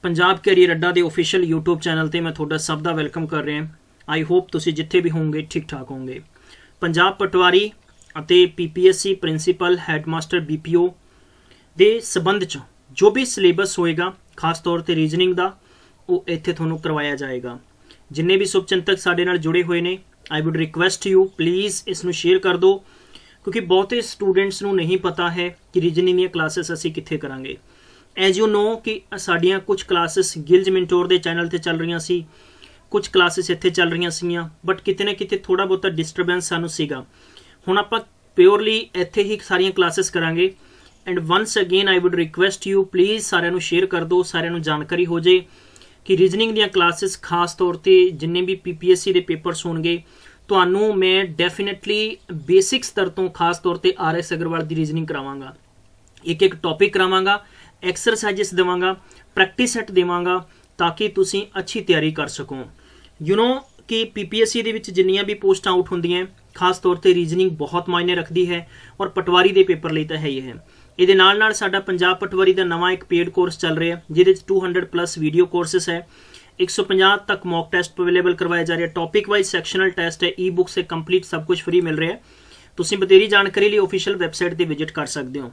Punjab career अड्डा ਦੇ official YouTube channel ਤੇ मैं ਤੁਹਾਡਾ ਸਭ ਦਾ ਵੈਲਕਮ ਕਰ ਰਿਹਾ। आई होप ਤੁਸੀਂ ਜਿੱਥੇ ਵੀ ਹੋਵੋਗੇ ਠੀਕ ਠਾਕ ਹੋਵੋਗੇ। ਪੰਜਾਬ ਪਟਵਾਰੀ ਅਤੇ ਪੀਪੀਐਸਸੀ ਪ੍ਰਿੰਸੀਪਲ ਹੈਡਮਾਸਟਰ ਬੀਪੀਓ ਦੇ ਸਬੰਧ ਚ ਜੋ ਵੀ ਸਿਲੇਬਸ ਹੋਏਗਾ ਖਾਸ ਤੌਰ ਤੇ ਰੀਜ਼ਨਿੰਗ ਦਾ ਉਹ ਇੱਥੇ ਤੁਹਾਨੂੰ ਕਰਵਾਇਆ ਜਾਏਗਾ। ਜਿੰਨੇ ਵੀ ਸੁਭਚਿੰਤਕ ਸਾਡੇ ਨਾਲ ਜੁੜੇ ਹੋਏ ਨੇ I would request you please इसनू शेयर कर दो क्योंकि बहुते स्टूडेंट्स नू नहीं पता है कि रीजनिंग दी क्लासेस असी कित्थे करांगे। एज यू नो कि साडियां कुछ क्लासेस गिल्ज मिंटोर दे चैनल ते चल रही सी, कुछ क्लासेस इत्थे चल रही सीगियां, बट किते ना किते थोड़ा बहुता डिस्टरबेंस सानू सीगा। हुण आपां प्योरली इत्थे ही सारियां क्लासेस करांगे। And once again I would request you please सारिਆਂ ਨੂੰ शेयर कर दो, सारिਆਂ ਨੂੰ जानकारी हो जाए कि रीजनिंग ਦੀਆਂ क्लासेस खास तौर ਤੇ जिन्ने भी पीपीएससी ਦੇ पेपर्स ਹੋਣਗੇ ਤੁਹਾਨੂੰ मैं डेफिनेटली बेसिक स्तर तो खास तौर ਤੇ आरएस अग्रवाल ਦੀ रीजनिंग करावांगा। एक एक टॉपिक करावांगा, एक्सरसाइजेस देवांगा, प्रैक्टिस सैट देवांगा ताकि तुसी अच्छी तैयारी कर सको। यू नो कि पीपीएससी ਦੇ ਵਿੱਚ ਜਿੰਨੀਆਂ भी पोस्ट आउट ਹੁੰਦੀਆਂ खास तौर ਤੇ रीजनिंग बहुत मायने रखती है और पटवारी ਦੇ पेपर ਲਈ ਤਾਂ ਹੈ ਹੀ ਹੈ। ਇਹਦੇ ਨਾਲ ਸਾਡਾ ਪੰਜਾਬ ਪਟਵਾਰੀ ਦਾ ਨਵਾਂ ਇੱਕ ਪੇਡ ਕੋਰਸ ਚੱਲ ਰਿਹਾ ਜਿਹਦੇ ਵਿੱਚ 200+ ਵੀਡੀਓ ਕੋਰसेस है, 150 तक मॉक टेस्ट अवेलेबल करवाया जा रहा है, टॉपिक वाइज सैक्शनल टेस्ट है, ई बुक से कंप्लीट सब कुछ फ्री मिल रहा है। तुसीं बतेरी जानकारी लिए ऑफिशियल वैबसाइट ते विजिट कर सकते हो।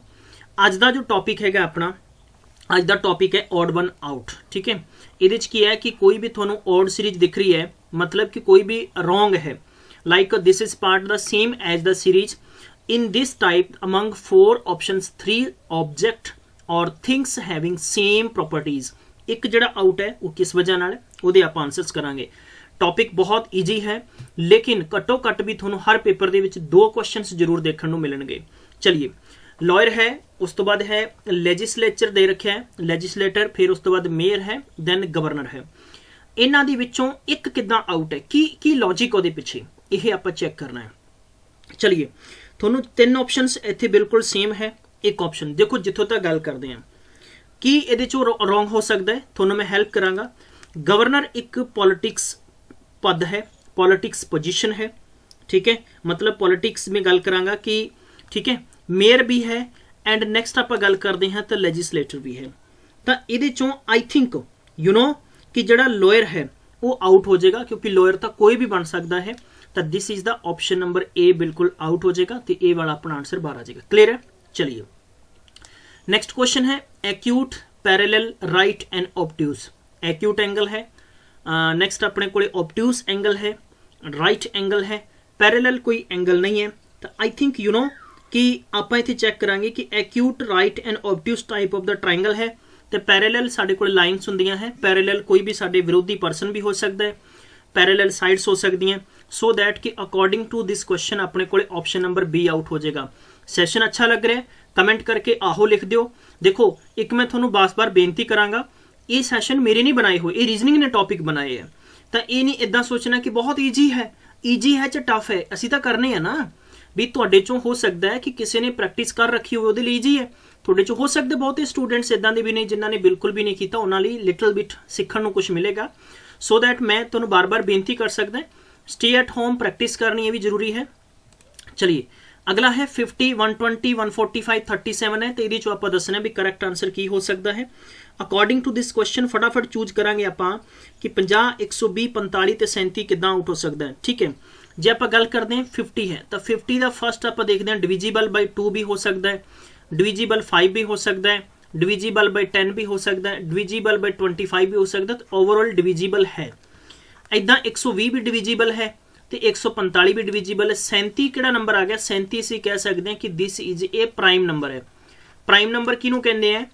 अज का जो टॉपिक है अपना अज का टॉपिक है ऑड वन आउट। ठीक है, ये की है कि कोई भी थोनों ऑड सीरीज दिख रही है मतलब कि कोई भी रॉन्ग है, like this is part the same as the series in this type among 4 options 3 object or things having same properties। एक जड़ा आउट है वो किस वजह नाल ओदे आप आंसर्स करांगे। टॉपिक बहुत ईजी है लेकिन घट्टो घट भी थोनों हर पेपर दे विच 2 क्वेश्चंस जरूर देखने को मिलणगे। चलिए, लॉयर है, उस तो बाद है लेजिस्लेचर दे रखा है, लेजिस्लेटर, फिर उस तो बाद मेयर है, दैन गवर्नर है। इन्हां दे विचों एक किदां आउट है, की लॉजिक ओदे पिछे यह आप चेक करना है। चलिए, थोनों 3 ऑप्शनस इत्थे बिल्कुल सेम है। एक ऑप्शन देखो जिथों तक गल करते हैं कि ये रॉन्ग हो सकता है, थोनों मैं हेल्प करांगा। गवर्नर एक पॉलिटिक्स पद है, पॉलिटिक्स पोजीशन है। ठीक है, मतलब पॉलिटिक्स में गल करांगा कि ठीक है मेयर भी है एंड नैक्सट आप गल करते हैं तो लेजिस्लेटर भी है। तो ये चों आई थिंक यू नो कि जड़ा लॉयर है वो आउट हो जाएगा क्योंकि लॉयर तो कोई भी बन सकता है। तो this is the option number A बिल्कुल आउट हो जाएगा, तो ए वाला अपना आंसर बाहर आ जाएगा। क्लियर है। चलिए, नेक्स्ट क्वेश्चन है acute, parallel, right and obtuse. Acute angle है, नेक्स्ट अपने को ऑब्ट्यूज एंगल है, राइट एंगल है, पैरेलल कोई एंगल नहीं है। तो आई थिंक यू नो कि आप इत्थे चेक करांगे कि acute, right and obtuse type of the triangle है, तो पैरेलल साडे कोल लाइन्स हुंदियां है। पैरेलल कोई भी साडे विरोधी परसन भी हो सकता है, पैरेलल साइड्स हो सकती हैं, सो दैट कि अकॉर्डिंग टू दिस क्वेश्चन अपने को ऑप्शन नंबर बी आउट हो जाएगा। सैशन अच्छा लग रहा है कमेंट करके आहो लिख दियो। देखो एक मैं थोनों बार-बार बेनती करांगा, ये सैशन मेरे नहीं बनाए हुए, ये रीजनिंग ने टॉपिक बनाए हैं, तो ये नहीं इदा सोचना कि बहुत ईजी है, ईजी है च टफ है, असी तो करने हैं ना भी। तुहाडे चों हो सकता है कि किसी ने प्रैक्टिस कर रखी हो उहदे लई ईजी है, तुहाडे चों हो सकते बहुत स्टूडेंट्स इदां दे भी ने जिन्हां ने बिल्कुल भी नहीं किया, उन्हां लई लिटल बिट सीखण नूं कुछ मिलेगा। सो दैट मैं तुहानूं बार-बार बेनती कर सकदा स्टे एट होम प्रैक्टिस करनी ये भी जरूरी है। चलिए, अगला है 50, 120, 145, 37 है, तो ये चो आप दसना भी करैक्ट आंसर की हो सकता है। अकॉर्डिंग टू दिस क्वेश्चन फटाफट चूज करांगे आप कि 50, 120, 45 ते 37 किदां आउट हो सकता है। ठीक है, जे आप गल करते हैं 50 है तो 50 का फर्स्ट आप देखते हैं डिविजिबल बाई 2 भी हो सकता है, डिविजिबल 5 भी हो सकता है, डिविजिबल बाई 10 भी हो सकता है, डिविजिबल बाई 25 भी हो सकता है, तो ओवरऑल डिविजिबल है। इदा 120 भी डिविजिबल है तो 145 भी डिविजिबल है। 37 किहड़ा नंबर आ गया, 37 असीं कह सकते हैं कि this is a prime number है। प्राइम नंबर किहनूं कहंदे हैं,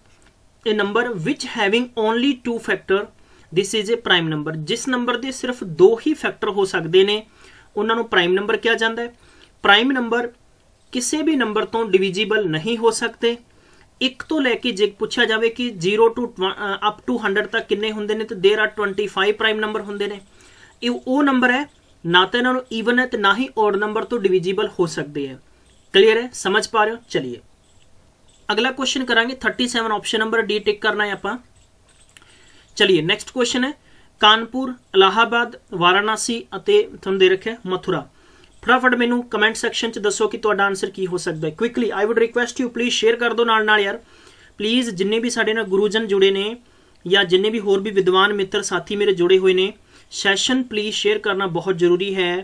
a number which having only 2 factor, this is a prime number. जिस नंबर के सिर्फ 2 ही फैक्टर हो सकते हैं उन्हां नूं प्राइम नंबर कहा जाता है। प्राइम नंबर किसी भी नंबर तो डिविजिबल नहीं हो सकते। एक तो लैके जे पूछा जाए कि 0 to अप टू 100 तक किन्ने हुंदे ने, तो देर आर 25 प्राइम नंबर हुंदे ने। ये वो नंबर है ना तो इन्होंने ईवन है तो ना ही ऑड नंबर तो डिविजिबल हो सकते हैं। क्लियर है, समझ पा रहे हो। चलिए अगला क्वेश्चन करांगे 37 ऑप्शन नंबर डी टिक करना है आप। चलिए नेक्स्ट क्वेश्चन है कानपुर, इलाहाबाद, वाराणसी अते तुहानूं दे रखिਆ मथुरा। फटाफट मैनू कमेंट सैक्शन च दसो कि तुहाडा आंसर की हो सकता है। Quickly I would request you please share कर दो नाल नाल यार, प्लीज़ जिन्ने भी साडे नाल गुरुजन जुड़े ने ਜਾਂ ਜਿੰਨੇ ਵੀ ਹੋਰ ਵੀ ਵਿਦਵਾਨ ਮਿੱਤਰ ਸਾਥੀ ਮੇਰੇ ਜੁੜੇ ਹੋਏ ਨੇ, ਸੈਸ਼ਨ ਪਲੀਜ਼ ਸ਼ੇਅਰ ਕਰਨਾ ਬਹੁਤ ਜ਼ਰੂਰੀ ਹੈ,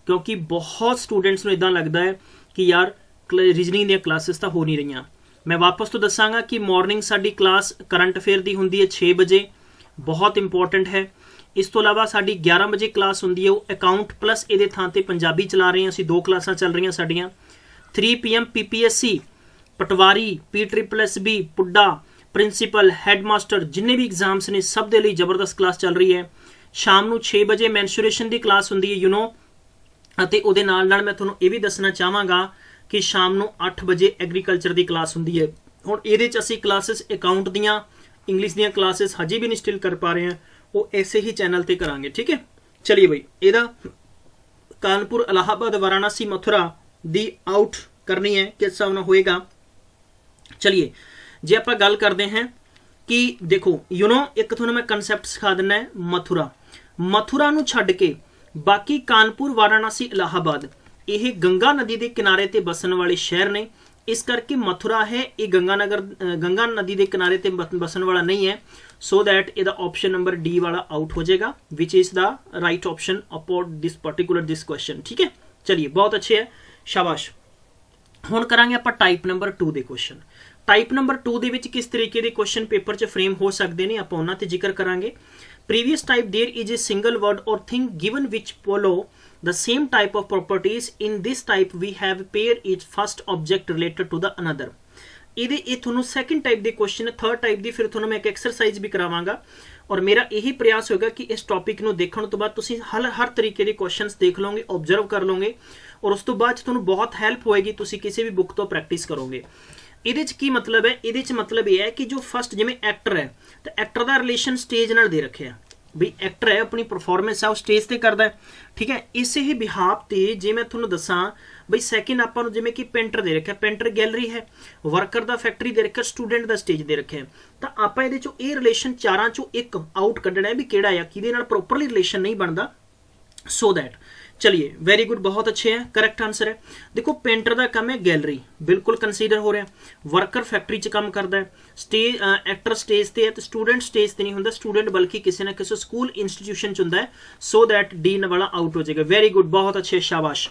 ਕਿਉਂਕਿ ਬਹੁਤ ਸਟੂਡੈਂਟਸ ਨੂੰ ਇਦਾਂ ਲੱਗਦਾ ਹੈ ਕਿ ਯਾਰ ਰੀਜ਼ਨਿੰਗ ਦੀਆਂ ਕਲਾਸਿਸ ਤਾਂ ਹੋ ਨਹੀਂ ਰਹੀਆਂ। ਮੈਂ ਵਾਪਸ ਤੋਂ ਦੱਸਾਂਗਾ ਕਿ ਮਾਰਨਿੰਗ ਸਾਡੀ ਕਲਾਸ ਕਰੰਟ ਅਫੇਅਰ ਦੀ ਹੁੰਦੀ ਹੈ 6 ਵਜੇ, ਬਹੁਤ ਇੰਪੋਰਟੈਂਟ ਹੈ। ਇਸ ਤੋਂ ਇਲਾਵਾ ਸਾਡੀ 11 ਵਜੇ ਕਲਾਸ ਹੁੰਦੀ ਹੈ, ਉਹ ਅਕਾਊਂਟ ਪਲੱਸ ਇਹਦੇ ਥਾਂ ਤੇ ਪੰਜਾਬੀ ਚਲਾ ਰਹੇ ਹਾਂ ਅਸੀਂ, 2 ਕਲਾਸਾਂ ਚੱਲ ਰਹੀਆਂ ਸਾਡੀਆਂ। 3 PM PPSC ਪਟਵਾਰੀ, PSSB, ਪੁੱਡਾ, ਪ੍ਰਿੰਸੀਪਲ, ਹੈਡਮਾਸਟਰ, ਜਿੰਨੇ ਵੀ ਐਗਜ਼ਾਮਸ ਨੇ ਸਭ ਦੇ ਲਈ ਜ਼ਬਰਦਸਤ ਕਲਾਸ ਚੱਲ ਰਹੀ ਹੈ। ਸ਼ਾਮ ਨੂੰ 6 ਵਜੇ ਮੈਂਸੂਰੇਸ਼ਨ ਦੀ ਕਲਾਸ ਹੁੰਦੀ ਹੈ ਅਤੇ ਉਹਦੇ ਨਾਲ ਨਾਲ ਮੈਂ ਤੁਹਾਨੂੰ ਇਹ ਵੀ ਦੱਸਣਾ ਚਾਹਾਂਗਾ ਕਿ ਸ਼ਾਮ ਨੂੰ 8 ਵਜੇ ਐਗਰੀਕਲਚਰ ਦੀ ਕਲਾਸ ਹੁੰਦੀ ਹੈ। ਹੁਣ ਇਹਦੇ 'ਚ ਅਸੀਂ ਕਲਾਸਿਸ ਅਕਾਊਂਟ ਦੀਆਂ, ਇੰਗਲਿਸ਼ ਦੀਆਂ ਕਲਾਸਿਸ ਹਜੇ ਵੀ ਨਹੀਂ ਸਟਿਲ ਕਰ ਪਾ ਰਹੇ ਹਾਂ, ਉਹ ਐਸੇ ਹੀ ਚੈਨਲ ਤੇ ਕਰਾਂਗੇ, ਠੀਕ ਹੈ। ਚਲਿਏ ਬਈ, ਇਹਦਾ ਕਾਨਪੁਰ, ਇਲਾਹਾਬਾਦ, ਵਾਰਾਣਸੀ, ਮਥੁਰਾ ਦੀ ਆਊਟ ਕਰਨੀ ਹੈ, ਕਿਸ ਹਿਸਾਬ ਨਾਲ ਹੋਏਗਾ। ਚਲਿਏ ਜੇ ਆਪਾਂ ਗੱਲ ਕਰਦੇ ਹਾਂ ਕਿ ਦੇਖੋ ਇੱਕ ਤੁਹਾਨੂੰ ਮੈਂ ਕਨਸੈਪਟ ਸਿਖਾ ਦਿੰਦਾ ਹੈ। ਮਥੁਰਾ ਨੂੰ ਛੱਡ ਕੇ ਬਾਕੀ ਕਾਨਪੁਰ, ਵਾਰਾਣਸੀ, ਇਲਾਹਾਬਾਦ ਇਹ ਗੰਗਾ ਨਦੀ ਦੇ ਕਿਨਾਰੇ ਤੇ ਬਸਣ ਵਾਲੇ ਸ਼ਹਿਰ ਨੇ। ਇਸ ਕਰਕੇ ਮਥੁਰਾ ਹੈ ਇਹ ਗੰਗਾ ਨਦੀ ਦੇ ਕਿਨਾਰੇ ਤੇ ਬਸਣ ਵਾਲਾ ਨਹੀਂ ਹੈ, ਸੋ ਦੈਟ ਇਹਦਾ ਆਪਸ਼ਨ ਨੰਬਰ ਡੀ ਵਾਲਾ ਆਊਟ ਹੋ ਜਾਏਗਾ, which is the right option about this question, ਠੀਕ ਹੈ। ਚਲਿਏ ਬਹੁਤ ਅੱਛੇ ਹੈ, ਸ਼ਾਬਾਸ਼। ਹੁਣ ਕਰਾਂਗੇ ਆਪਾਂ ਟਾਈਪ ਨੰਬਰ 2 ਦੇ ਕੁਐਸਚਨ। ਟਾਈਪ ਨੰਬਰ 2 ਦੇ ਵਿੱਚ ਕਿਸ ਤਰੀਕੇ ਦੇ ਕੁਐਸਚਨ ਪੇਪਰ 'ਚ ਫਰੇਮ ਹੋ ਸਕਦੇ ਨੇ, ਆਪਾਂ ਉਹਨਾਂ ਤੇ ਜ਼ਿਕਰ ਕਰਾਂਗੇ। Previous type, there is a single word or thing given which follow the same type of properties. In this type we have pair each first object related to the another. ਇਹ ਤੁਹਾਨੂੰ ਸੈਕੰਡ ਟਾਈਪ ਦੇ question, third type ਦੀ ਫਿਰ ਤੁਹਾਨੂੰ ਮੈਂ ਇੱਕ exercise ਵੀ ਕਰਾਵਾਂਗਾ, ਔਰ ਮੇਰਾ ਇਹੀ ਪ੍ਰਯਾਸ ਹੋਏਗਾ ਕਿ ਇਸ ਟੌਪਿਕ ਨੂੰ ਦੇਖਣ ਤੋਂ ਬਾਅਦ ਤੁਸੀਂ ਹਰ ਤਰੀਕੇ ਦੇ ਕੁਐਸਚਨਸ ਦੇਖ ਲਓਗੇ, ਆਬਜ਼ਰਵ ਕਰ ਲਓਗੇ, ਔਰ ਉਸ ਤੋਂ ਬਾਅਦ ਤੁਹਾਨੂੰ ਬਹੁਤ ਹੈਲਪ ਹੋਏਗੀ, ਤੁਸੀਂ ਕਿਸੇ ਵੀ ਬੁੱਕ ਤੋਂ ਪ੍ਰੈਕਟਿਸ ਕਰੋਗੇ। ਇਹਦੇ 'ਚ ਕੀ ਮਤਲਬ ਹੈ, ਇਹਦੇ 'ਚ ਮਤਲਬ ਇਹ ਹੈ ਕਿ ਜੋ ਫਸਟ ਜਿਵੇਂ ਐਕਟਰ ਹੈ ਤਾਂ ਐਕਟਰ ਦਾ ਰਿਲੇਸ਼ਨ ਸਟੇਜ ਨਾਲ ਦੇ ਰੱਖਿਆ ਬਈ, ਐਕਟਰ ਹੈ ਆਪਣੀ ਪਰਫਾਰਮੈਂਸ ਆ ਉਹ ਸਟੇਜ ਤੇ ਕਰਦਾ ਹੈ, ਠੀਕ ਹੈ। ਇਸੇ ਹੀ ਬਿਹਾਫ ਤੇ ਜੇ ਮੈਂ ਤੁਹਾਨੂੰ ਦੱਸਾਂ ਬਈ ਸੈਕਿੰਡ ਆਪਾਂ ਨੂੰ ਜਿਵੇਂ ਕਿ ਪੇਂਟਰ ਦੇ ਰੱਖਿਆ, ਪੇਂਟਰ ਗੈਲਰੀ ਹੈ, ਵਰਕਰ ਦਾ ਫੈਕਟਰੀ ਦੇ ਰੱਖਿਆ, ਸਟੂਡੈਂਟ ਦਾ ਸਟੇਜ ਦੇ ਰੱਖਿਆ, ਤਾਂ ਆਪਾਂ ਇਹਦੇ 'ਚੋਂ ਇਹ ਰਿਲੇਸ਼ਨ ਚਾਰਾਂ 'ਚੋਂ ਇੱਕ ਆਊਟ ਕੱਢਣਾ ਹੈ ਵੀ ਕਿਹੜਾ ਆ, ਕਿਹਦੇ ਨਾਲ ਪ੍ਰੋਪਰਲੀ ਰਿਲੇਸ਼ਨ ਨਹੀਂ ਬਣਦਾ, ਸੋ ਦੈਟ। ਚਲਿਏ ਵੈਰੀ ਗੁੱਡ, ਬਹੁਤ ਅੱਛੇ ਹੈ, ਕਰੈਕਟ ਆਂਸਰ ਹੈ। ਦੇਖੋ ਪੇਂਟਰ ਦਾ ਕੰਮ ਹੈ ਗੈਲਰੀ, ਬਿਲਕੁਲ ਕੰਸੀਡਰ ਹੋ ਰਿਹਾ। ਵਰਕਰ ਫੈਕਟਰੀ 'ਚ ਕੰਮ ਕਰਦਾ ਹੈ, ਐਕਟਰ ਸਟੇਜ ਤੇ ਹੈ, ਤੇ ਸਟੂਡੈਂਟ ਸਟੇਜ ਤੇ ਨਹੀਂ ਹੁੰਦਾ, ਸਟੂਡੈਂਟ ਬਲਕਿ ਕਿਸੇ ਨਾ ਕਿਸੇ ਸਕੂਲ ਇੰਸਟੀਟਿਊਸ਼ਨ 'ਚ ਹੁੰਦਾ ਹੈ, ਸੋ ਦੈਟ ਡੀ ਵਾਲਾ ਆਊਟ ਹੋ ਜਾਏਗਾ। ਵੈਰੀ ਗੁੱਡ, ਬਹੁਤ ਅੱਛੇ, ਸ਼ਾਬਾਸ਼,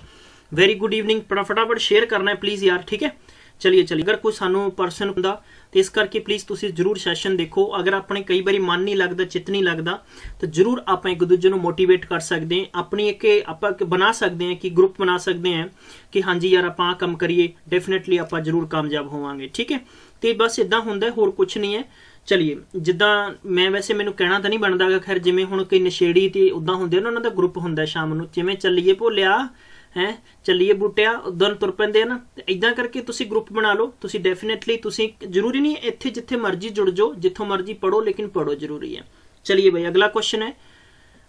ਵੈਰੀ ਗੁੱਡ ਈਵਨਿੰਗ। ਫਟਾਫਟ ਸ਼ੇਅਰ ਕਰਨਾ ਹੈ ਪਲੀਜ਼ ਯਾਰ, ਠੀਕ ਹੈ। ਚਲਿਏ ਅਗਰ ਕੋਈ ਸਾਨੂੰ ਪਰਸਨ ਹੁੰਦਾ ਤੇ ਇਸ ਕਰਕੇ ਪਲੀਜ਼ ਤੁਸੀਂ ਜ਼ਰੂਰ ਸੈਸ਼ਨ ਦੇਖੋ। ਅਗਰ ਆਪਣੇ ਕਈ ਵਾਰੀ ਮਨ ਨਹੀਂ ਲੱਗਦਾ, ਚਿੱਤ ਨਹੀਂ ਲੱਗਦਾ, ਤਾਂ ਜ਼ਰੂਰ ਆਪਾਂ ਇੱਕ ਦੂਜੇ ਨੂੰ ਮੋਟੀਵੇਟ ਕਰ ਸਕਦੇ ਹਾਂ, ਆਪਣੀ ਆਪਾਂ ਬਣਾ ਸਕਦੇ ਹਾਂ ਕਿ ਗਰੁੱਪ ਬਣਾ ਸਕਦੇ ਹਾਂ ਕਿ ਹਾਂਜੀ ਯਾਰ ਆਪਾਂ ਆਹ ਕੰਮ ਕਰੀਏ, ਡੈਫੀਨੇਟਲੀ ਆਪਾਂ ਜ਼ਰੂਰ ਕਾਮਯਾਬ ਹੋਵਾਂਗੇ, ਠੀਕ ਹੈ। ਤੇ ਬਸ ਇਦਾਂ ਹੁੰਦਾ, ਹੋਰ ਕੁਝ ਨਹੀਂ ਹੈ। ਚਲਿਏ ਜਿੱਦਾਂ ਮੈਂ ਵੈਸੇ ਮੈਨੂੰ ਕਹਿਣਾ ਤਾਂ ਨਹੀਂ ਬਣਦਾ, ਖੈਰ ਜਿਵੇਂ ਹੁਣ ਕਈ ਨਸ਼ੇੜੀ ਤੇ ਉੱਦਾਂ ਹੁੰਦੇ ਉਹਨਾਂ ਦਾ ਗਰੁੱਪ ਹੁੰਦਾ ਸ਼ਾਮ ਨੂੰ, ਜਿਵੇਂ ਚੱਲੀਏ ਭੋਲਿਆ ਹੈ, ਚੱਲੀਏ ਬੂਟਿਆ, ਉਦੋਂ ਤੁਰ ਪੈਂਦੇ ਆ ਨਾ, ਇਦਾਂ ਕਰਕੇ ਤੁਸੀਂ ਗਰੁੱਪ ਬਣਾ ਲਓ। ਤੁਸੀਂ ਡੈਫੀਨੇਟਲੀ, ਤੁਸੀਂ ਜ਼ਰੂਰੀ ਨਹੀਂ ਇੱਥੇ ਜਿੱਥੇ ਮਰਜ਼ੀ ਜੁੜ ਜਾਓ, ਜਿੱਥੋਂ ਮਰਜ਼ੀ ਪੜੋ, ਲੇਕਿਨ ਪੜੋ ਜ਼ਰੂਰੀ ਹੈ। ਚਲਿਏ ਬਈ ਅਗਲਾ ਕੁਐਸਚਨ ਹੈ।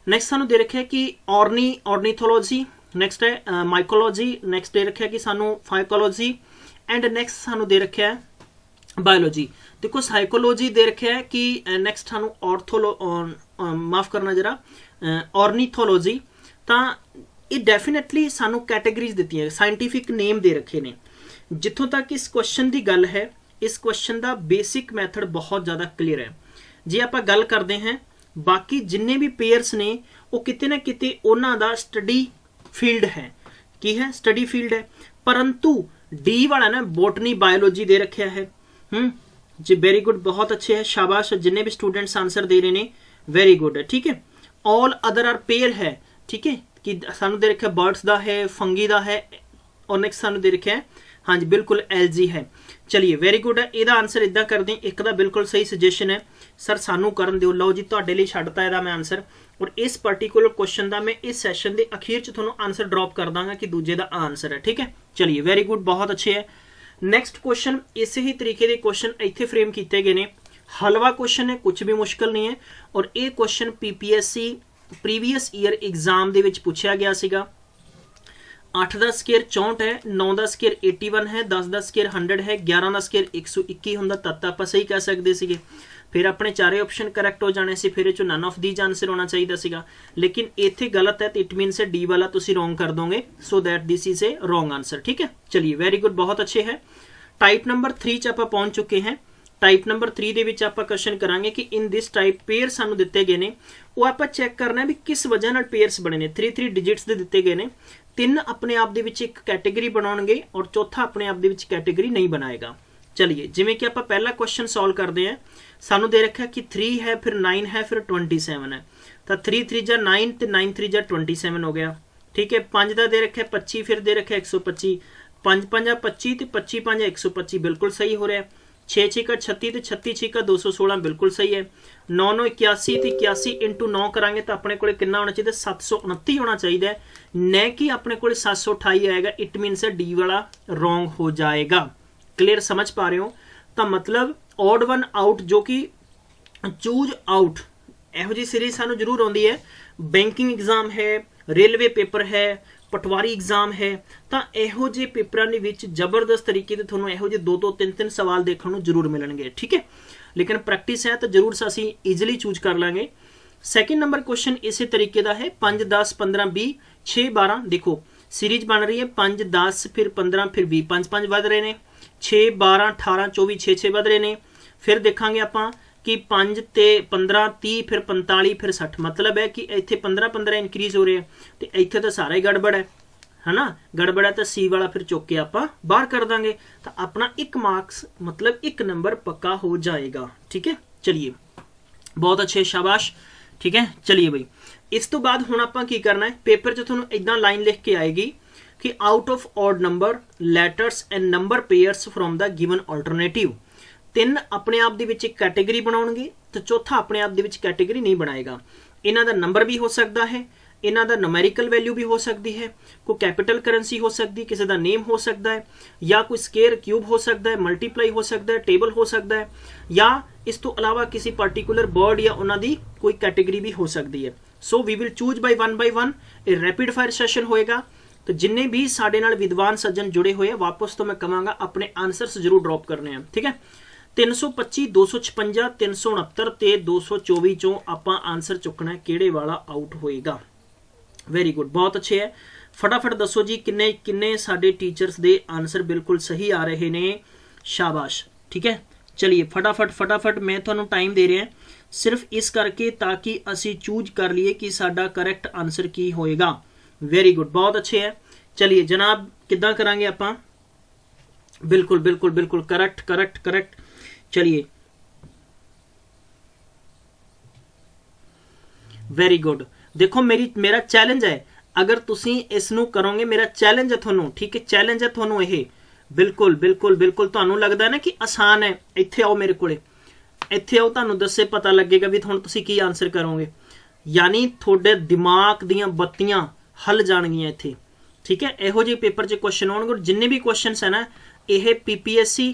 ਨੈਕਸਟ ਸਾਨੂੰ ਦੇ ਰੱਖਿਆ ਕਿ ਔਰਨੀਥੋਲੋਜੀ, ਨੈਕਸਟ ਹੈ ਮਾਈਕੋਲੋਜੀ, ਨੈਕਸਟ ਦੇ ਰੱਖਿਆ ਕਿ ਸਾਨੂੰ ਫਾਈਕੋਲੋਜੀ, ਐਂਡ ਨੈਕਸਟ ਸਾਨੂੰ ਦੇ ਰੱਖਿਆ ਹੈ ਬਾਇਓਲੋਜੀ। ਦੇਖੋ ਸਾਈਕੋਲੋਜੀ ਦੇ ਰੱਖਿਆ ਹੈ ਕਿ ਨੈਕਸਟ ਸਾਨੂੰ ਮਾਫ ਕਰਨਾ ਜਰਾ, ਔਰਨੀਥੋਲੋਜੀ, ਤਾਂ ਇਹ ਡੈਫੀਨੇਟਲੀ ਸਾਨੂੰ ਕੈਟੇਗਰੀਜ਼ ਦਿੱਤੀਆਂ, ਸਾਇੰਟੀਫਿਕ ਨੇਮ ਦੇ ਰੱਖੇ ਨੇ। ਜਿੱਥੋਂ ਤੱਕ ਇਸ ਕੁਐਸਚਨ ਦੀ ਗੱਲ ਹੈ, ਇਸ ਕੁਐਸਚਨ ਦਾ ਬੇਸਿਕ ਮੈਥਡ ਬਹੁਤ ਜ਼ਿਆਦਾ ਕਲੀਅਰ ਹੈ। ਜੇ ਆਪਾਂ ਗੱਲ ਕਰਦੇ ਹਾਂ ਬਾਕੀ ਜਿੰਨੇ ਵੀ ਪੇਅਰਸ ਨੇ ਉਹ ਕਿਤੇ ਨਾ ਕਿਤੇ ਉਹਨਾਂ ਦਾ ਸਟੱਡੀ ਫੀਲਡ ਹੈ, ਕੀ ਹੈ, ਸਟੱਡੀ ਫੀਲਡ ਹੈ, ਪਰੰਤੂ ਡੀ ਵਾਲਾ ਨਾ ਬੋਟਨੀ ਬਾਇਓਲੋਜੀ ਦੇ ਰੱਖਿਆ ਹੈ। ਜੀ ਵੈਰੀ ਗੁੱਡ, ਬਹੁਤ ਅੱਛੇ ਹੈ, ਸ਼ਾਬਾਸ਼। ਜਿੰਨੇ ਵੀ ਸਟੂਡੈਂਟਸ ਆਂਸਰ ਦੇ ਰਹੇ ਨੇ ਵੈਰੀ ਗੁੱਡ ਹੈ, ਠੀਕ ਹੈ। ਆਲ ਅਦਰ ਆਰ ਪੇਅਰ ਹੈ, ਠੀਕ ਹੈ, ਕਿ ਸਾਨੂੰ ਦੇ ਰੱਖਿਆ ਬਰਡਸ ਦਾ ਹੈ, ਫੰਗੀ ਦਾ ਹੈ, ਔਰ ਨੈਕਸਟ ਸਾਨੂੰ ਦੇ ਰੱਖਿਆ ਹਾਂਜੀ ਬਿਲਕੁਲ ਐਲਜੀ ਹੈ। ਚਲਿਏ ਵੈਰੀ ਗੁੱਡ ਹੈ। ਇਹਦਾ ਆਂਸਰ ਇਦਾਂ ਕਰਦੇ, ਇੱਕ ਦਾ ਬਿਲਕੁਲ ਸਹੀ ਸੁਜੈਸ਼ਨ ਹੈ ਸਰ, ਸਾਨੂੰ ਕਰਨ ਦਿਓ। ਲਓ ਜੀ ਤੁਹਾਡੇ ਲਈ ਛੱਡਤਾ ਇਹਦਾ ਮੈਂ ਆਂਸਰ, ਔਰ ਇਸ ਪਾਰਟੀਕੂਲਰ ਕੁਐਸਚਨ ਦਾ ਮੈਂ ਇਸ ਸੈਸ਼ਨ ਦੇ ਅਖੀਰ 'ਚ ਤੁਹਾਨੂੰ ਆਂਸਰ ਡ੍ਰੌਪ ਕਰ ਦਾਂਗਾ ਕਿ ਦੂਜੇ ਦਾ ਆਂਸਰ ਹੈ, ਠੀਕ ਹੈ। ਚਲਿਏ ਵੈਰੀ ਗੁੱਡ, ਬਹੁਤ ਅੱਛੇ ਹੈ। ਨੈਕਸਟ ਕੁਐਸਚਨ, ਇਸੇ ਹੀ ਤਰੀਕੇ ਦੇ ਕੁਐਸਚਨ ਇੱਥੇ ਫਰੇਮ ਕੀਤੇ ਗਏ ਨੇ। ਹਲਵਾ ਕੁਐਸਚਨ ਹੈ, ਕੁਝ ਵੀ ਮੁਸ਼ਕਲ ਨਹੀਂ ਹੈ, ਔਰ ਇਹ question PPSC previous year exam ਦੇ ਵਿੱਚ ਪੁੱਛਿਆ ਗਿਆ ਸੀਗਾ। 8 ਦਾ ਸਕੁਅਰ 64 ਹੈ, 9 ਦਾ ਸਕੁਅਰ 81 ਹੈ, 10 ਦਾ ਸਕੁਅਰ 100 ਹੈ, 11 ਦਾ ਸਕੁਅਰ 121 ਹੁੰਦਾ, ਤਦ ਤਾਂ ਆਪਾਂ ਸਹੀ ਕਹਿ ਸਕਦੇ ਸੀਗੇ। ਫਿਰ ਆਪਣੇ ਚਾਰੇ ਆਪਸ਼ਨ ਕਰੈਕਟ ਹੋ ਜਾਣੇ ਸੀ, ਫਿਰ ਇਹ 'ਚੋਂ ਨਨ ਆਫ ਦੀਜ਼ ਆਂਸਰ ਹੋਣਾ ਚਾਹੀਦਾ ਸੀਗਾ, ਲੇਕਿਨ ਇੱਥੇ ਗਲਤ ਹੈ, ਤੇ ਇਟ ਮੀਨਸ ਡੀ ਵਾਲਾ ਤੁਸੀਂ ਰੋਂਗ ਕਰ ਦੋਗੇ, so that this is A wrong answer, ठीक है। चलिए वेरी गुड, बहुत अच्छे है। टाइप नंबर 3 च आप पहुंच चुके हैं। टाइप नंबर 3 ਦੇ ਵਿੱਚ ਆਪਾਂ क्वेश्चन करांगे कि इन दिस टाइप पेयर सानू ਦਿੱਤੇ ਗਏ ਨੇ, ਉਹ ਆਪਾਂ ਚੈੱਕ ਕਰਨਾ ਵੀ ਕਿਸ ਵਜ੍ਹਾ ਨਾਲ ਪੇਅਰਸ ਬਣੇ ਨੇ। 3 ਡਿਜਿਟਸ ਦੇ ਦਿੱਤੇ ਗਏ ਨੇ, 3 ਆਪਣੇ ਆਪ ਦੇ ਵਿੱਚ ਇੱਕ ਕੈਟੇਗਰੀ ਬਣਾਉਣਗੇ ਔਰ ਚੌਥਾ ਆਪਣੇ ਆਪ ਦੇ ਵਿੱਚ ਕੈਟੇਗਰੀ ਨਹੀਂ ਬਣਾਏਗਾ। चलिए जिमें कि आप पहला क्वेश्चन सॉल्व करते हैं, सानू दे रखा है कि 3 है, फिर 9 है, फिर 27 है। तो 3 3 जा 9 तो 9 3 जा 27 हो गया। ठीक है, 5 का दे रखा है 25, फिर दे रखा है 125, 5 5 25 तो 25 5 125 बिल्कुल सही हो रहा है। 6 6 का 36 तो 36 6 का 216 बिल्कुल सही है। 9 9 81 तो 81 इंटू 9 करांगे तो अपने को कितना होना चाहिए, 729 होना चाहिए, न कि अपने को 728 आएगा। इट मीनस डी वाला रॉन्ग हो जाएगा। क्लियर समझ पा रहे हो? तो मतलब ऑड वन आउट जो कि चूज आउट ਇਹੋ ਜਿਹੀ सीरीज सानू जरूर आती है। बैंकिंग एग्जाम है, रेलवे पेपर है, पटवारी एग्जाम है, तो ਇਹੋ ਜਿਹੇ पेपरां ਦੇ ਵਿੱਚ ਜ਼ਬਰਦਸਤ तरीके से ਤੁਹਾਨੂੰ ਇਹੋ ਜਿਹੇ 2 2 3 3 सवाल देखने ਨੂੰ जरूर मिलणगे। ठीक है, लेकिन प्रैक्टिस है तो जरूर ਅਸੀਂ ईजिली चूज कर लांगे। सैकेंड नंबर क्वेश्चन इस तरीके का है, 5 10 15 20 6 12। देखो सीरीज बन रही है 5 10 फिर 15 फिर 20, 5 5 वध रहे हैं, 6 12 18 24 6 6 वध रहे हैं। फिर देखांगे आप कि 5 ते 15 30 फिर 45 फिर 60, मतलब है कि इत्थे 15 15 इंक्रीज हो रहे हैं, तो इत्थे तो सारा ही गड़बड़ है ना, गड़बड़ है। तो सी वाला फिर चुक के आप बाहर कर देंगे, तो अपना 1 मार्क्स मतलब 1 नंबर पक्का हो जाएगा। ठीक है, चलिए बहुत अच्छे, शाबाश। ठीक है, चलिए भाई इस तो बाद हुण आपां की करना है, पेपर च तुहानूं इदां लाइन लिख के आएगी कि out of odd number letters and number pairs from the given alternative. 3 अपने आप दे विच एक कैटेगरी बनाउणगे तो चौथा अपने आप दे विच कैटेगरी नहीं बनाएगा। इन्हां दा नंबर भी हो सकता है, इन्हां दा न्यूमेरिकल वैल्यू भी हो सकती है, कोई कैपिटल करेंसी हो सकती है, किसी का नेम हो सकता है, या कोई स्केयर क्यूब हो सकता है, मल्टीप्लाई हो सकता है, टेबल हो सकता है, या इस तो अलावा किसी पर्टिकुलर बर्ड या उन्हां दी कोई कैटेगरी भी हो सकती है। So we will choose by one. ये रैपिड फायर सैशन होएगा, तो जिन्ने भी साडे नाल विद्वान सज्जन जुड़े हुए हैं, वापस तो मैं कहांगा अपने आंसर्स जरूर ड्रॉप करने हैं। ठीक है, 325 256 369 ते 224 चों आपां आंसर चुकना है किहड़े वाला आउट होएगा। वेरी गुड, बहुत अच्छे है। फटाफट दसो जी किन्ने किन्ने साडे टीचर्स दे आंसर बिल्कुल सही आ रहे ने, शाबाश। ठीक है, चलिए फटाफट मैं तुहानूं टाइम दे रहा सिर्फ इस करके ताकि असी चूज कर लिए कि साडा करैक्ट आंसर की होएगा। वेरी गुड, बहुत अच्छे है। चलिए जनाब किद्दां करांगे आपां, बिल्कुल बिल्कुल बिल्कुल करेक्ट। चलिए वेरी गुड। देखो मेरा चैलेंज है, अगर तुसी इसनू करोगे, मेरा चैलेंज है थानू। ठीक है, चैलेंज है थानू ये, बिल्कुल बिल्कुल बिल्कुल। थानू लगता है ना कि आसान है, इत्थे आओ मेरे कोले, इत्थे आओ, थानू दस्से पता लगेगा भी हुण तुसी की आंसर करोगे, यानी थोड़े दिमाग दियां बत्तियां हल जाणगियां इत्थे। ठीक है, इहो जिहे पेपर च क्वेश्चन आउणगे, और जिन्ने भी क्वेश्चन है ना यह PPSC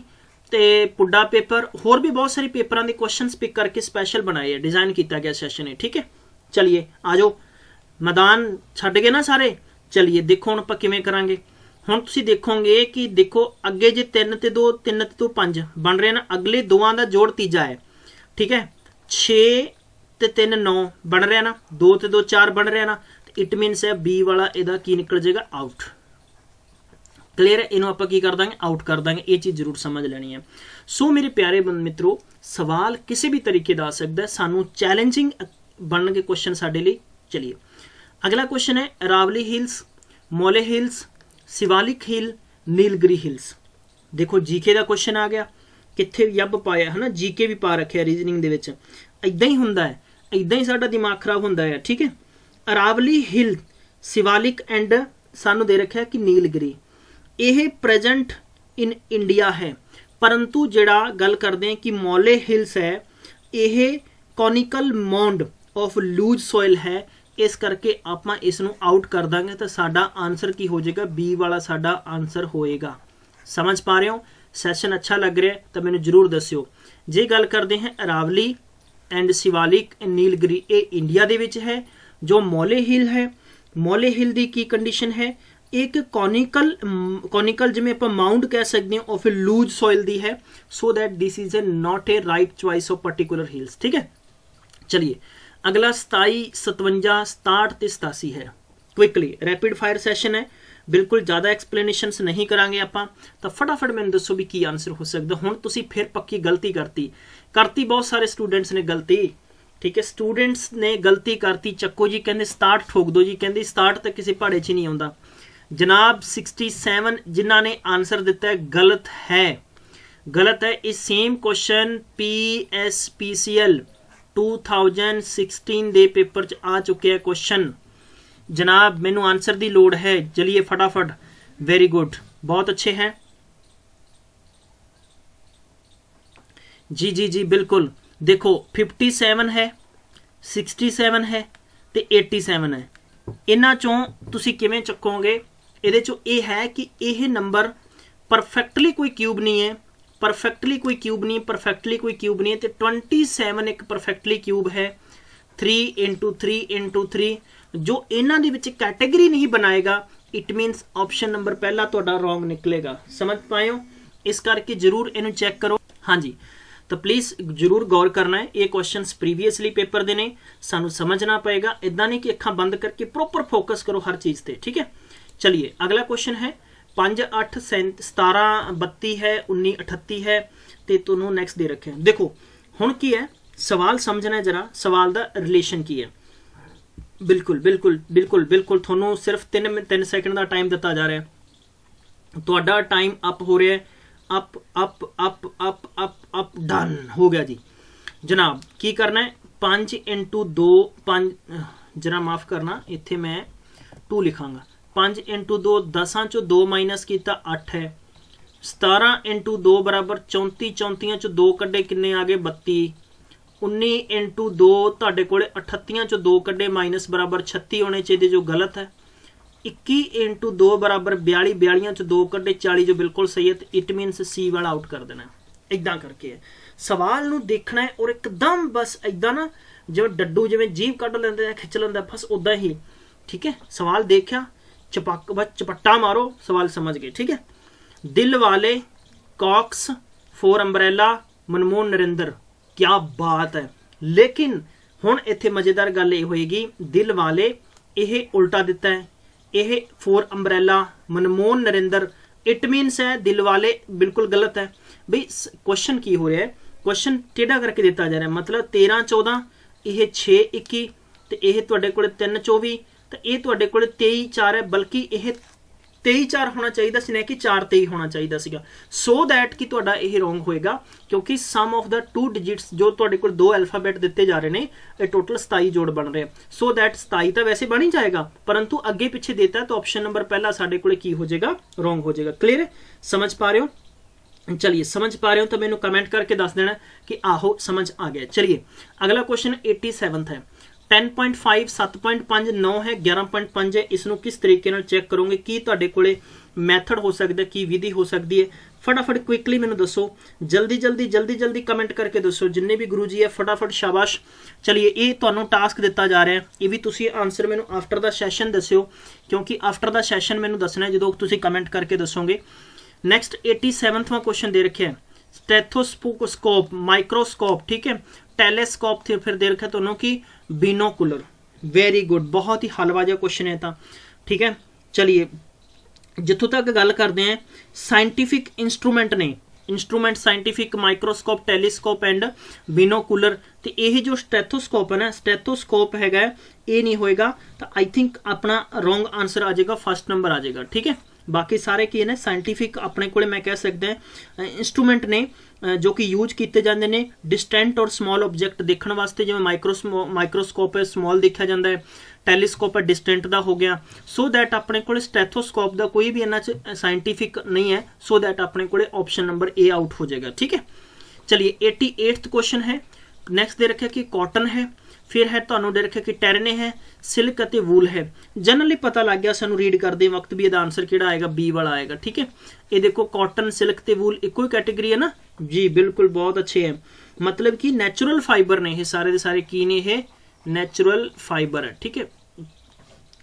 ते पुड्डा पेपर होर भी बहुत सारे पेपरां दे क्वेश्चंस पिक करके स्पैशल बनाए है, डिजाइन किया गया सैशन है। ठीक है, चलिए आ जाओ, मैदान छड्ड गए ना सारे। चलिए देखो हुण आपां किवें करांगे। हुण तुसीं देखोगे कि देखो अगे जे 3 ते 2 3 ते 2 5 बन रहे ना, अगले दोवां दा जोड़ तीजा है। ठीक है, 6 ते 3 9 बन रहा ना, 2 ते 2 4 बन रहा ना, इट मीनस है बी वाला इहदा की निकल जाएगा, आउट। क्लीयर है, इन्हों आप की कर देंगे, आउट कर देंगे, ये चीज़ जरूर समझ लेनी है। सो मेरे प्यारे मित्रों, सवाल किसी भी तरीके का आ सकता है, सानू चैलेंजिंग बन के क्वेश्चन साडे लिए। चलिए अगला क्वेश्चन है, अरावली हिल्स, मोले हिल्स, शिवालिक हिल, नीलगिरी हिल्स। देखो जीके का क्वेश्चन आ गया, कित्थे यब पाया है ना, जीके भी पा रखे रीजनिंग दे विच। इदां ही हुंदा है, इदां ही साडा दिमाग खराब हुंदा है। ठीक है, अरावली हिल, शिवालिक एंड सानू दे रखा है कि नीलगिरी, यह प्रेजेंट इन इंडिया है, परंतु जिहड़ा गल करते हैं कि मोले हिल्स है, यह conical mound of loose soil है, इस करके आपां इसनूं आउट कर देंगे, तो साडा आंसर की हो जाएगा, बी वाला साडा आंसर होएगा। समझ पा रहे हो? सैशन अच्छा लग रहा है तो मैंने जरूर दस्यो। जे गल करते हैं अरावली एंड शिवालिक एंड नीलगिरी, ये इंडिया दे विच है। जो मोले हिल है, मोले हिल की की कंडीशन है, एक कॉनिकल जिमें आप माउंट कह सकते हैं, और फिर लूज सॉइल दी है, so that this is A not a right choice of particular hills. ठीक है, चलिए अगला 27 57 67 ते 87 है। क्विकली रैपिड फायर सैशन है, बिल्कुल ज़्यादा एक्सप्लेनेशनस नहीं करांगे आपां। तो फटाफट मैंने दसो भी की आंसर हो सकता। हुण तुसीं फिर पक्की गलती करती बहुत सारे स्टूडेंट्स ने गलती, ठीक है, स्टूडेंट्स ने गलती करती। चक्को जी कहते 67 ठोक दो जी, कहते 67 तो किसी पहाड़े च नहीं आता जनाब। 67 जिन्हों ने आंसर दिता है गलत है, गलत है। इस सेम क्वेश्चन PSPCL 2016 दे पेपर च आ चुके हैं क्वेश्चन जनाब। मैनू आंसर की लोड़ है, चलिए फटाफट। वेरी गुड, बहुत अच्छे हैं जी जी जी बिल्कुल। देखो 57 है, 67 है तो 87 है। इन्हां चों तुसीं किवें चुकोगे? इहदे चों यह है कि यह नंबर परफेक्टली कोई क्यूब नहीं है, परफेक्टली कोई क्यूब नहीं, परफेक्टली कोई क्यूब नहीं है। तो 27 एक परफेक्टली क्यूब है। 3 × 3 × 3 जो इन्हां दे विच कैटेगरी नहीं बनाएगा, इट मीनस ऑप्शन नंबर पहला तुहाडा रॉन्ग निकलेगा। समझ पाए हो? इस करके जरूर इनू चैक करो। हाँ जी, तो प्लीज़ जरूर गौर करना है। ये क्वेश्चन प्रीवियसली पेपर दे ने, सानू समझना पएगा। इदां नहीं कि अखां बंद करके प्रॉपर फोकस करो हर चीज़ ते, ठीक है। चलिए अगला क्वेश्चन है 5 8 17 32 है, 19 38 है। तो तुहानू नैक्सट दे रखे हैं। देखो हुण की है सवाल समझना है, जरा सवाल दा रिलेशन की है। बिल्कुल बिल्कुल बिल्कुल बिल्कुल तुहानू सिर्फ 3 सेकंड का टाइम दिता जा रहा है। तुहाडा टाइम अप हो रहा है, up up up up up up done हो गया जी जनाब। की करना है 5 × 2 5, जरा माफ़ करना इत्थे मैं 2 लिखांगा। 5 × 2 10 चो 2 माइनस किया 8 है। 17 × 2 बराबर 34, 34 चो 2 कड्डे किन्ने आ गए 32। 19 × 2 तुहाडे कोले 38 चो 2 कड्डे माइनस बराबर 36 होने चाहिए जो गलत है। 21 × 2 बराबर 42, 42 चो 2 कड्डे 40 जो बिल्कुल सही है। तो इट मीनस सी वाला आउट कर देना। इदां करके है सवाल नू देखना है और एकदम बस इदां ना जिवें डड्डू जिवें जीभ कढ़ लेंदे हैं खिच लेंदा बस उदां ही, ठीक है। सवाल देखा चपक बस चपट्टा मारो, सवाल समझ गए, ठीक है। दिल वाले, कॉक्स, 4 अंब्रेला, मनमोहन नरेंद्र, क्या बात है। लेकिन हुण इत्थे मजेदार गल ये होएगी, दिल वाले यह उल्टा दिता है, यह 4 अंब्रेला, मनमोहन नरेंद्र, इट मीनस है दिल वाले बिल्कुल गलत है। भाई क्वेश्चन की हो रहा है, क्वेश्चन टेढ़ा करके दिता जा रहा है। मतलब 13 14, यह 6 21, तो यह तुहाडे कोले 3 24, तो यह तुहाडे कोले 23 4 है। बल्कि यह 23 4 होना चाहिए सी, नहीं कि 4 23 होना चाहिए सीगा। सो दैट कि तुहाडा यह रॉन्ग होएगा, क्योंकि सम ऑफ द 2 डिजिट्स जो तुहाडे कोल 2 अल्फाबैट दिते जा रहे हैं, ये टोटल 27 जोड़ बन रहे हैं। सो दैट 27 तो वैसे बन ही जाएगा, परंतु अगे पिछे देता है तो ऑप्शन नंबर पहला साडे कोले की हो जाएगा, रॉन्ग हो जाएगा। क्लियर है? समझ पा रहे हो? चलिए समझ पा रहे हो तो मैंने कमेंट करके दस देना कि आहो समझ आ गया। चलिए अगला क्वेश्चन 87 है। 10.5 7.5 9 है, 11.5 है। इसनों किस तरीके नाल चेक करोगे? की तुहाडे कोले मैथड हो सकता है, की विधि हो सकती है? फटाफट क्विकली मैनू दसो, जल्दी जल्दी जल्दी जल्दी कमेंट करके दसो जिन्ने भी गुरु जी है, फटाफट शाबाश। चलिए ये तुहानू टास्क दिता जा रहा है, ये भी तुसी आंसर मैनू आफ्टर द सैशन दस्यो, क्योंकि आफ्टर द सैशन मैनू दसना है जो तुसी कमेंट करके दसोगे। नैक्सट 87वां क्वेश्चन दे रखे है, स्टेथोस्कोप, माइक्रोस्कोप, ठीक है, टेलीस्कोप थे, फिर दे रखा तुहानू कि बिनोकुलर। वेरी गुड, बहुत ही हलवा जिहा क्वेश्चन है था, ठीक है। चलिए जिथों तक गल करते हैं साइंटिफिक इंस्ट्रूमेंट ने, instrument scientific microscope, telescope and binocular. तो यह जो स्टेथोस्कोप है ना, स्टेथोस्कोप है ये नहीं होएगा, तो आई थिंक अपना रॉन्ग आंसर आ जाएगा, फर्स्ट नंबर आ जाएगा, ठीक है। बाकी सारे की ने साइंटिफिक अपने को मैं कह सकते हैं इंस्ट्रूमेंट ने जो कि यूज किए जाते हैं डिस्टेंट और स्मॉल ऑब्जेक्ट देखने वास्ते, जिवें माइक्रोस्कोप है स्मॉल देखा जाता है, टेलीस्कोप है डिस्टेंट का हो गया। सो दैट अपने को स्टेथोस्कोप का कोई भी इन्हां साइंटिफिक नहीं है, सो दैट अपने को ऑप्शन नंबर ए आउट हो जाएगा, ठीक है। चलिए 88वां क्वेश्चन है। नैक्सट दे रखे कि कॉटन है, फिर है तुहानू दे रखे कि टैरने है, सिल्क अते वूल है। जनरली पता लग गया सानू रीड करते वक्त भी, आंसर किहड़ा आएगा, बी वाला आएगा, ठीक है। ये देखो कॉटन, सिल्क ते वूल इको ही कैटेगरी है ना जी, बिल्कुल बहुत अच्छे हैं। मतलब कि नैचुरल फाइबर ने ये सारे दे सारे की ने, ये नैचुरल फाइबर है, ठीक है।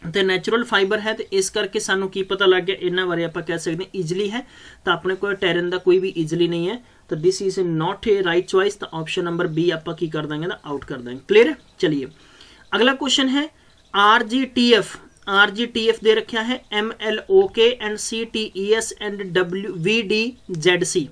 तो नैचुरल फाइबर है, तो इस करके सानू की पता लग गया, इन्हां बारे आपां कह सकते हैं ईजली है। तो अपने को टैरन का कोई भी ईजली नहीं है, तो this is not a right choice. तो ऑप्शन नंबर बी आप की कर देंगे ना, आउट कर देंगे। क्लियर है? चलिए अगला क्वेश्चन है RGTF, RGTF दे रखा है, MLOK and CTES and VDZC।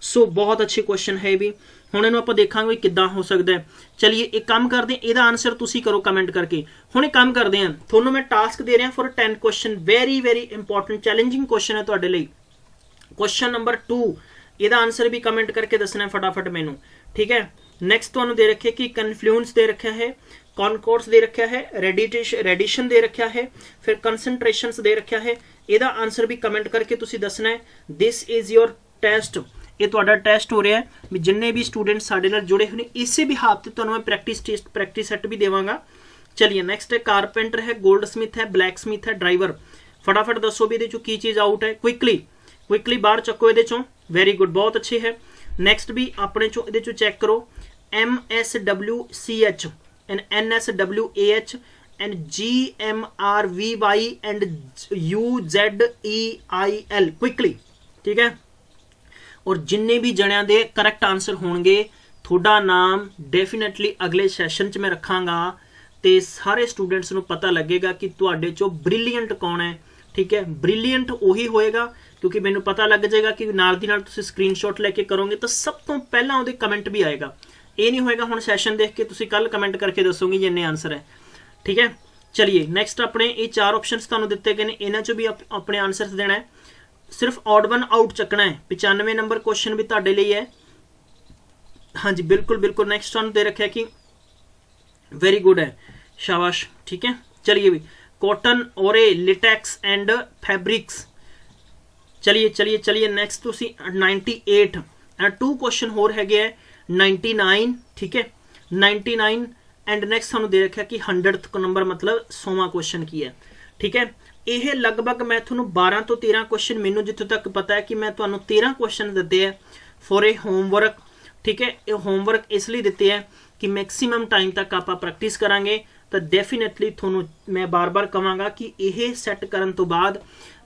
सो बहुत अच्छे क्वेश्चन है भी। ਹੁਣ ਇਹਨੂੰ ਆਪਾਂ ਦੇਖਾਂਗੇ ਵੀ ਕਿੱਦਾਂ ਹੋ ਸਕਦਾ ਹੈ। ਚਲਿਏ ਇੱਕ ਕੰਮ ਕਰਦੇ ਹਾਂ, ਇਹਦਾ ਆਨਸਰ ਤੁਸੀਂ ਕਰੋ ਕਮੈਂਟ ਕਰਕੇ। ਹੁਣ ਇੱਕ ਕੰਮ ਕਰਦੇ ਹਾਂ, ਤੁਹਾਨੂੰ ਮੈਂ ਟਾਸਕ ਦੇ ਰਿਹਾ for 10 question, very very important challenging question ਹੈ ਤੁਹਾਡੇ ਲਈ। क्वेश्चन नंबर 2 ਇਹਦਾ ਆਨਸਰ ਵੀ ਕਮੈਂਟ ਕਰਕੇ ਦੱਸਣਾ ਹੈ ਫਟਾਫਟ ਮੈਨੂੰ, ਠੀਕ ਹੈ। ਨੈਕਸਟ ਤੁਹਾਨੂੰ ਦੇ ਰੱਖਿਆ ਕਿ ਕਨਫਲੂਐਂਸ ਦੇ ਰੱਖਿਆ ਹੈ, कॉनकोर्स दे रखा है, रेडिशन दे रखा है, फिर कंसंट्रेशंस दे रखा है। ਇਹਦਾ आंसर भी कमेंट करके तुसी दसना है। दिस इज योर टेस्ट, ये ਤੁਹਾਡਾ ਟੈਸਟ ਹੋ ਰਿਹਾ ਹੈ ਵੀ ਜਿੰਨੇ ਵੀ ਸਟੂਡੈਂਟ ਸਾਡੇ ਨਾਲ ਜੁੜੇ ਹੋਏ ਨੇ ਇਸੇ ਵੀ ਹਾਥ ਤੇ ਤੁਹਾਨੂੰ ਮੈਂ ਪ੍ਰੈਕਟਿਸ ਸੈੱਟ ਵੀ ਦੇਵਾਂਗਾ। ਚਲਿਏ ਨੈਕਸਟ ਹੈ कारपेंटर है, गोल्ड स्मिथ है, ब्लैक स्मिथ है, ड्राइवर। फटाफट दसो भी ਇਹਦੇ ਚੋਂ ਕੀ ਚੀਜ਼ ਆਊਟ ਹੈ। क्विकली बाहर चक्को ਇਹਦੇ ਚੋਂ, वेरी गुड, बहुत अच्छे है। नैक्सट भी अपने चो ਇਹਦੇ ਚੋਂ चेक करो, MSWCH and NSWAH and GMRVY and UZEIL quickly, ठीक है। और जिन्ने भी जणियां दे करैक्ट आंसर होणगे थोड़ा नाम डेफिनेटली अगले सैशन च मैं रखांगा ते सारे स्टूडेंट्स नूं पता लगेगा कि तुहाडे चो ब्रिलियंट कौन है, ठीक है। ब्रिलियंट उही होएगा क्योंकि मैनूं पता लग जाएगा कि नाल दी नाल तुसीं स्क्रीनशॉट लैके करोगे तो सब तो पहला उहदे कमेंट भी आएगा। ये नहीं होएगा हुण सैशन देख के तुसीं कल कमेंट करके दसोगे जिन्ने आंसर है, ठीक है। चलिए नैक्सट अपने ये 4 ऑप्शनस तुहानूं दित्ते गए ने, इन्हां चों भी अपने आंसर देना है। सिर्फ ऑड वन आउट चकना है। 95 नंबर क्वेश्चन भी तुहाडे लई है। हाँ जी बिल्कुल बिल्कुल। नैक्सट तुहानूं दे रखिया कि वेरी गुड है, शाबाश, ठीक है। चलिए भी कॉटन, ओरे, लिटेक्स एंड फैब्रिक्स। चलिए चलिए चलिए नैक्सट तुसीं 98 एंड 2 क्वेश्चन होर हैगे है 99, ठीक है 99 एंड नैक्सट तुहानूं दे रखिया कि 100th नंबर मतलब 100वां क्वेश्चन की है, ठीक है। यह लगभग मैं थोनों 12 तो 13 क्वेश्चन मैनू जितों तक पता है कि मैं थोनों 13 क्वेश्चन दिते हैं फॉर ए होमवर्क, ठीक है। ये होमवर्क इसलिए दिते हैं कि मैक्सीमम टाइम तक आप प्रैक्टिस करांगे तो डेफिनेटली थोनों मैं बार बार कहांगा कि यह सैट करन तो बाद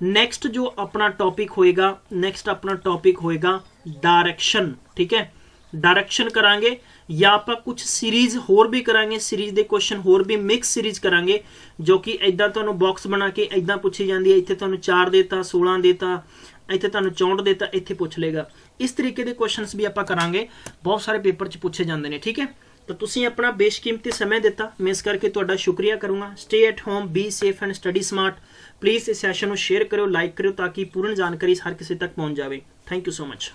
नैक्सट जो अपना टॉपिक होएगा, नैक्सट अपना टॉपिक होएगा डायरेक्शन, ठीक है। डायरेक्शन करांगे या आप कुछ सीरीज होर भी करांगे, सीरीज के क्वेश्चन होर भी मिक्स सीरीज करांगे जो कि इदा तुहानूं बॉक्स बना के इदा पूछी जाती है। इत्थे तुहानूं 4 देता, 16 देता, इत्थे तुहानूं 64 देता, इत्थे पूछ लेगा। इस तरीके के क्वेश्चनस भी आपां करांगे, बहुत सारे पेपर च पूछे जाते हैं, ठीक है। तो तुसीं अपना बेशकीमती समय दिता, मैं इस करके तुहाडा शुक्रिया करूँगा। Stay at home, be safe and study smart. Please इस सैशन को शेयर करो, लाइक करो ताकि पूर्ण जानकारी हर किसी तक पहुँच जाए। Thank you so much.